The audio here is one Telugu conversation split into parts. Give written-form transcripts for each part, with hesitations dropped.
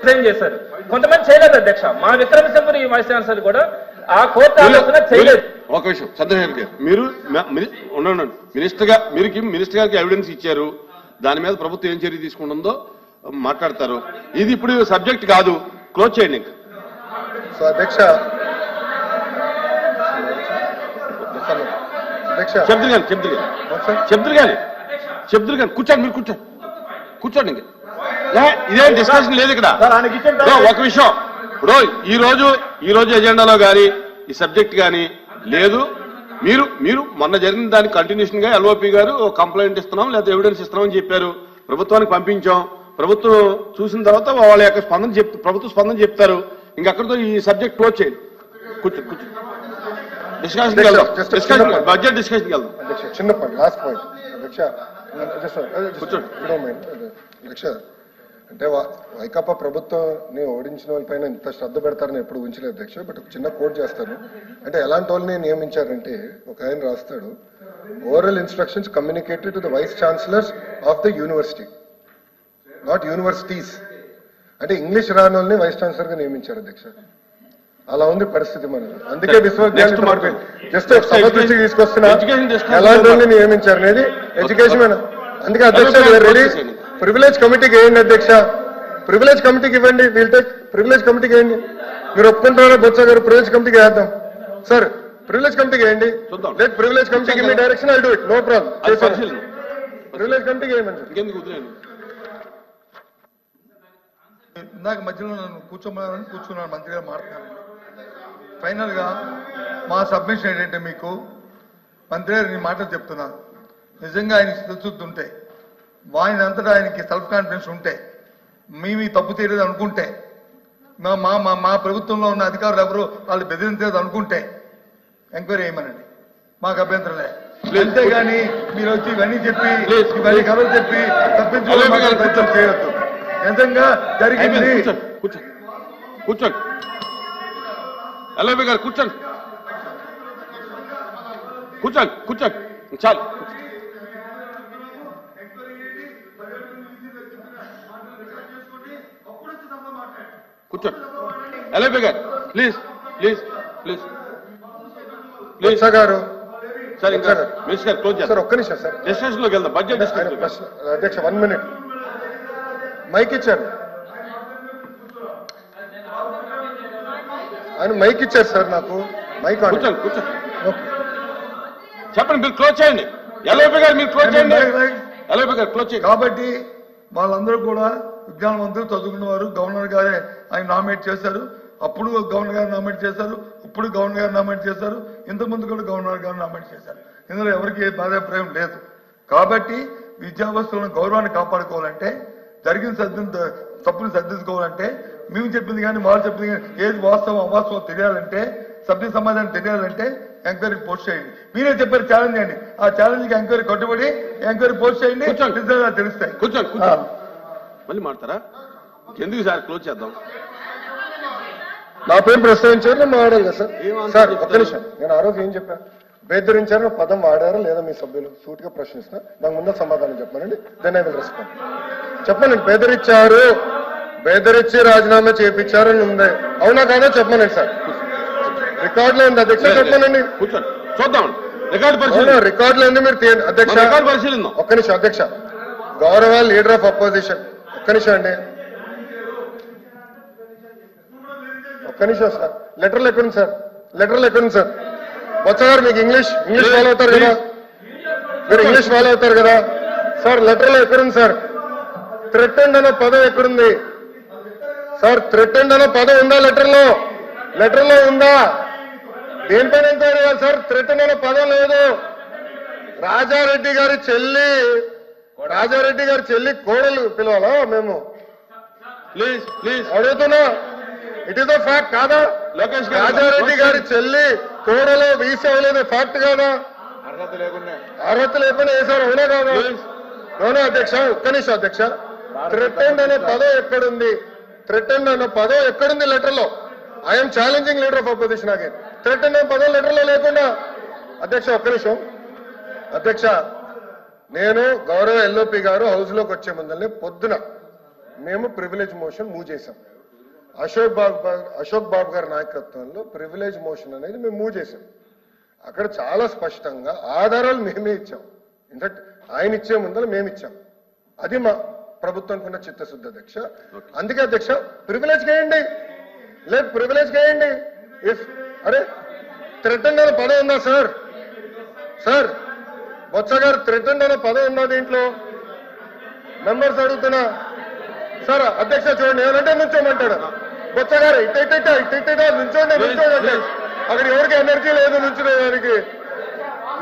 రిజైన్ చేశారు, కొంతమంది చేయలేదు అధ్యక్ష. మా విక్రమసింహపురి వైస్ ఛాన్సలర్ కూడా ఆ కోర్టు ఆలోచన చేయలేదు. ఒక విషయం చంద్రశేఖర్ గారు, మీరు ఉండండి, మినిస్టర్ గారికి ఎవిడెన్స్ ఇచ్చారు, దాని మీద ప్రభుత్వం ఏం చర్య తీసుకుంటుందో మాట్లాడతారు. ఇది ఇప్పుడు సబ్జెక్ట్ కాదు, క్లోజ్ చేయండి. సో అధ్యక్ష చెప్తురు కానీ కూర్చోండి, మీరు కూర్చోండి. ఇదేం డిస్కషన్ లేదు ఇక్కడ. ఒక విషయం, ఇప్పుడు ఈ రోజు ఎజెండాలో కానీ ఈ సబ్జెక్ట్ కానీ లేదు. మీరు మొన్న జరిగిన దానికి కంటిన్యూషన్ గా ఎల్ఓపి గారు కంప్లైంట్ ఇస్తున్నాం లేదా ఎవిడెన్స్ ఇస్తున్నామని చెప్పారు, ప్రభుత్వానికి పంపించాం. ప్రభుత్వం చూసిన తర్వాత వాళ్ళ యొక్క ప్రభుత్వ స్పందన చెప్తారు. ఇంకక్కడితో ఈ సబ్జెక్ట్ క్లోజ్ చేయండి. కూర్చో డిస్కషన్ బడ్జెట్ డిస్కషన్కి వెళ్దాం. చిన్న పాయింట్, లాస్ట్ పాయింట్ అధ్యక్ష. అధ్యక్ష అంటే వైకాపా ప్రభుత్వాన్ని ఓడించిన వాళ్ళపైన ఇంత శ్రద్ధ పెడతారని ఎప్పుడు ఉంచలేదు అధ్యక్ష. బట్ ఒక చిన్న కోట్ చేస్తాను. అంటే ఎలాంటి వాళ్ళని నియమించారంటే ఒక ఆయన రాస్తాడు, oral instructions communicated to the vice chancellors of the university, not universities. అంటే ఇంగ్లీష్ రాని వాళ్ళని వైస్ ఛాన్సలర్ గా నియమించారు అధ్యక్ష. అలా ఉంది పరిస్థితి మనది. అందుకే విశ్వవిద్యాలయం జస్ట్ సభ దృష్టికి తీసుకొస్తున్నా ఎలాంటి వాళ్ళని నియమించారు అనేది ఎడ్యుకేషన్. అందుకే అధ్యక్ష రెడీ, ప్రివిలేజ్ కమిటీకి వేయండి అధ్యక్ష, ప్రివిలేజ్ కమిటీకి ఇవ్వండి. వీల్ టేక్ ప్రివిలేజ్ కమిటీకి వేయండి. మీరు ఒప్పుకుంటారా బొత్స గారు? ప్రివిలేజ్ కమిటీకి వేద్దాం సార్, ప్రివిలేజ్ కమిటీకి వేయండి. లెట్ ప్రివిలేజ్ కమిటీకి మీ direction, I do it, no problem. Privilege కమిటీకి వేయమని ఇందాక మధ్యలో నన్ను కూర్చున్నాను, మంత్రి గారు మాట్లాడుతున్నాను. ఫైనల్ గా మా సబ్మిషన్ ఏంటంటే, మీకు మంత్రి గారు నీ మాటలు చెప్తున్నాను, నిజంగా ఆయనకి తెలుస్తుంటే, ఆయన అంతటా ఆయనకి సెల్ఫ్ కాన్ఫిడెన్స్ ఉంటే, మీ తప్పు తీరేది అనుకుంటే, మా ప్రభుత్వంలో ఉన్న అధికారులు ఎవరు వాళ్ళు బెదిరించేది అనుకుంటే ఎంక్వైరీ చేయమనండి, మాకు అభ్యంతరం లేదు. అంతేగాని మీరు వచ్చి ఇవన్నీ చెప్పి ఇవన్నీ కథలు చెప్పి తప్పించుకోవడం ప్రయత్నం చేయొద్దు. నిజంగా జరిగింది. కూర్చోండి ఎల్ఐబి గారు, కూర్చోండి చాలు. కూర్చోండి ఎల్ఐబి గారు, ప్లీజ్ గారు. సార్ ఇంకా మినిస్టర్ గారు క్లోజ్ చేస్తారు. ఒక్క నిమిషం సార్, డిస్కషన్ లోకి వెళ్దాం. బడ్జెట్ డిస్కషన్ అధ్యక్ష 1 minute మైక్ ఇచ్చారు. ఆయన మైక్ ఇచ్చారు సార్, నాకు మైక్. కూర్చోండి చెప్పండి, మీరు క్లోజ్ చేయండి. ఎల్ఐపి గారు మీరు క్లోజ్ చేయండి. ఎల్ఐపి గారు క్లోజ్ చేయండి. కాబట్టి వాళ్ళందరూ కూడా విజ్ఞానవంతులు, చదువుకున్న వారు. గవర్నర్ గారే ఆయన నామినేట్ చేశారు. అప్పుడు గవర్నర్ గారు నామినేట్ చేశారు, ఇప్పుడు గవర్నర్ గారు నామినేట్ చేశారు, ఇంతకుముందు కూడా గవర్నర్ గారు నామినేట్ చేశారు. ఇందులో ఎవరికి ఏ బాధాప్రాయం లేదు. కాబట్టి విద్యావస్థలను గౌరవాన్ని కాపాడుకోవాలంటే, జరిగిన తప్పుని సర్దించుకోవాలంటే, మేము చెప్పింది కానీ వాళ్ళు చెప్పింది కానీ ఏది వాస్తవం అవాస్తవం తెలియాలంటే, సభ్య సమాధానం తెలియాలంటే ఎంక్వైరీ పోస్ట్ చేయండి. మీరే చెప్పారు ఛాలెంజ్ చేయండి, ఆ ఛాలెంజ్ కి ఎంక్వైరీ కట్టుబడి ఎంక్వైరీ పోస్ట్ చేయండి, తెలుస్తాయి. కూర్చోండి మళ్ళీ మాట్లాడతారా? ఎందుకు సార్ క్లోజ్ చేద్దాం? నా పేరు ప్రస్తావించారు, నేను మాట్లాడాలి కదా సార్. సార్ ఒక్క నిమిషం, నేను ఆ రోజు ఏం చెప్పాను? బెదిరించారు పదం వాడారా లేదా మీ సభ్యులు? సూటిగా ప్రశ్నిస్తున్నా, నాకు ముందు సమాధానం చెప్పానండి. Then I will respond. చెప్పండి, బెదిరించి రాజీనామా చేయించారని ఉంది, అవునా కాదా చెప్పమనండి సార్. రికార్డులో ఉంది అధ్యక్ష, చెప్పమనండి. చూద్దాం రికార్డులో ఉంది, మీరు తీయండి అధ్యక్ష. ఒక్క నిమిషం అధ్యక్ష, గౌరవ లీడర్ ఆఫ్ అపోజిషన్, ఒక్క నిమిషం అండి, ఒక్క నిమిషం సార్. లెటర్లు ఎక్కడుంది సార్? బొత్స గారు మీకు ఇంగ్లీష్ ఫాలో అవుతారు కదా, మీరు ఇంగ్లీష్ ఫాలో అవుతారు కదా సార్. లెటర్లో ఎక్కడుంది సార్? థ్రెటెండ్ అనే పదం ఎక్కడుంది సార్? థ్రెటెండ్ అనే పదం ఉందా లెటర్లో ఉందా? దేనిపైన ఎంక్వైరీ చేయాలి సార్? థ్రెటెండ్ అనే పదం లేదు. రాజారెడ్డి గారి చెల్లి కోడలు పిలవాలా మేము? ప్లీజ్ అడుగుతున్నా, ఇట్ ఈస్ ద ఫ్యాక్ట్ కాదా? రాజారెడ్డి గారి చెల్లి కోడలో వీసీ అవ్వలేదు, ఫ్యాక్ట్ కాదా? అర్హత లేకుండా వేశారు, అవునా కాదా? అవునా అధ్యక్ష? ఒక్క నిమిషం అధ్యక్ష, థ్రెటెండ్ అనే పదం ఎక్కడుంది? లెటర్లో? I'm challenging leader of opposition again. Threatened అనే పదం లెటర్లో లేకుండా అధ్యక్ష, ఒక్క నిమిషం అధ్యక్ష, నేను గౌరవ ఎల్ఓపి గారు హౌస్ లోకి వచ్చే ముందల్ని పొద్దున మేము ప్రివిలేజ్ మోషన్ మూవ్ చేశాం. అశోక్ బాబు గారి నాయకత్వంలో ప్రివిలేజ్ మోషన్ అనేది మేము మూవ్ చేసాం. అక్కడ చాలా స్పష్టంగా ఆధారాలు మేమే ఇచ్చాం. ఇన్ఫాక్ట్ ఆయన ఇచ్చే ముందర మేము ఇచ్చాం. అది మా ప్రభుత్వానికి ఉన్న చిత్తశుద్ధి అధ్యక్ష. అందుకే అధ్యక్ష ప్రివిలేజ్ చేయండి, లేదు ప్రివిలేజ్ చేయండి. ఇఫ్ అరే థ్రెటన్ అనే పదం ఉందా సార్? సార్ బొత్స గారు థ్రెటన్ అనే పదం ఉందా దీంట్లో? మెంబర్స్ అడుగుతున్నా సార్. అధ్యక్ష చూడండి, ఏమంటే నుంచోమంటాడు బొత్స గారు. ఇట్ట నుంచోండి అక్కడ ఎవరికి ఎనర్జీ లేదు నుంచునేదానికి,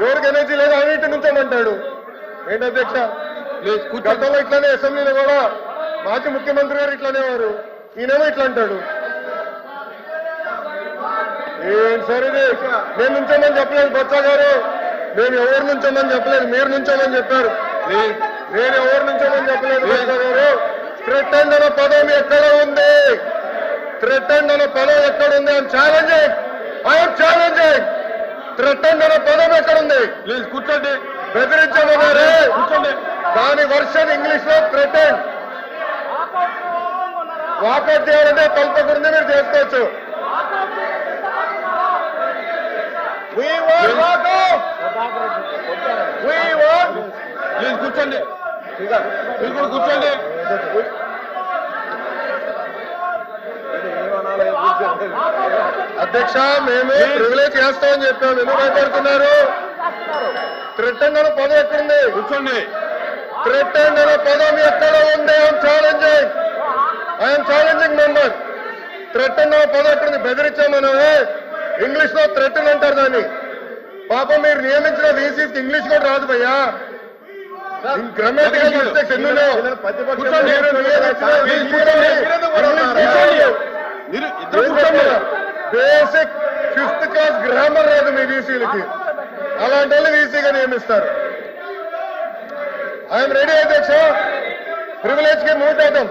ఎవరికి ఎనర్జీ లేదు ఆయన ఇంటి నుంచోమంటాడు. ఏంటి అధ్యక్ష? గతంలో ఇట్లానే అసెంబ్లీలో కూడా మాజీ ముఖ్యమంత్రి గారు ఇట్లానే వారు, ఈయనేమో ఇట్లా అంటాడు. ఏంటి సార్ ఇది? నేను నుంచోమని చెప్పలేదు బొత్స గారు, నేను ఎవరు నుంచోమని చెప్పలేదు, మీరు నుంచోమని చెప్పారు. నేను ఎవరు నుంచోమని చెప్పలేదు బొత్స గారు. థ్రెటన్ అనే పదం ఎక్కడ ఉంది? థ్రెటన్ అనే పదం ఎక్కడ ఉంది? I'm challenging. థ్రెటన్ అనే పదం ఎక్కడ ఉంది? ప్లీజ్ కూర్చోండి. బెదిరించమన్నారే, దాని వర్షన్ ఇంగ్లీష్ లో థ్రెటన్. వాకౌట్ చేయాలంటే తలపకుండా మీరు చేసుకోవచ్చు. ప్లీజ్ కూర్చోండి, మీరు కూడా కూర్చోండి. అధ్యక్ష మేము ప్రివిలేజ్ చేస్తామని చెప్పాము. ఎందుకు భయపడుతున్నారు? థ్రెటన్ అనే పదం ఎక్కడుంది? కూర్చోండి. థ్రెటన్ అనే పదం ఎక్కడ ఉంది? I'm challenging member. థ్రెటన్ అనే పదం ఎక్కడుంది? బెదిరించామనే ఇంగ్లీష్ లో థ్రెటన్ అంటారు దాన్ని. పాపం మీరు నియమించిన వీసీకి ఇంగ్లీష్ కూడా రాదు భయ్యా. గ్రామటికల్ మిస్టేక్స్ ఎన్నో. బేసిక్ 5th క్లాస్ గ్రామర్ రాదు మీ వీసీలకి, అలాంటి వాళ్ళు వీసీగా నియమిస్తారు. ఐఎమ్ రెడీ అధ్యక్ష. ప్రివిలేజ్ కి మూవ్ చేద్దాం.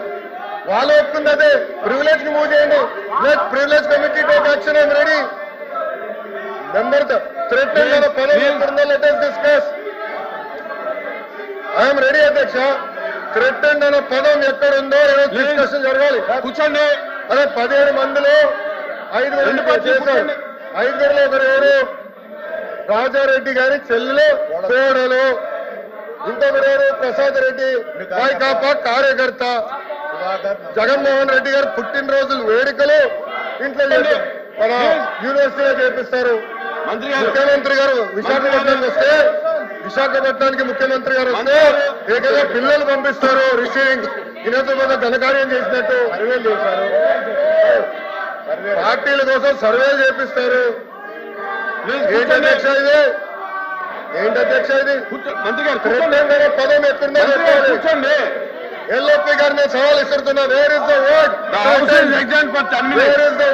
వాళ్ళు ఒప్పుకుంది అదే, ప్రివిలేజ్ కి మూవ్ చేయండి. Next privilege committee take action. I'm ready. Member threaten అనే పదం ఎక్కడుందో let us discuss. I'm ready అధ్యక్ష. థ్రెటన్ అనే పదం ఎక్కడుందో డిస్కషన్ జరగాలి. కూర్చోండి. అదే 17 మందిలో 5 చేశారు. 5లో ఒకరు ఎవరు? రాజారెడ్డి గారి చెల్లెలు కోడలు. ఇంకొకరు ఎవరు? ప్రసాద్ రెడ్డి వైకాపా కార్యకర్త. జగన్మోహన్ రెడ్డి గారు పుట్టినరోజులు వేడుకలు ఇంట్లో మన యూనివర్సిటీలో చేపిస్తారు. ముఖ్యమంత్రి గారు విశాఖపట్నానికి వస్తే, విశాఖపట్నానికి ముఖ్యమంత్రి గారు వస్తే ఏకంగా పిల్లలు పంపిస్తారు రిసీవింగ్. ఈయనతో పెద్ద ఘనకార్యం చేసినట్టు సర్వేలు చేశారు. పార్టీల కోసం సర్వేలు చేపిస్తారు. ఏంటి అధ్యక్ష ఇది? ఏంటి అధ్యక్ష ఇది? మంత్రి గారు పదం ఎక్కడుందో కూర్చోండి. ఎల్ఓపి గారిని సవాల్ ఇస్తున్నా. Where is the word? Exam for 10 minutes. Where is the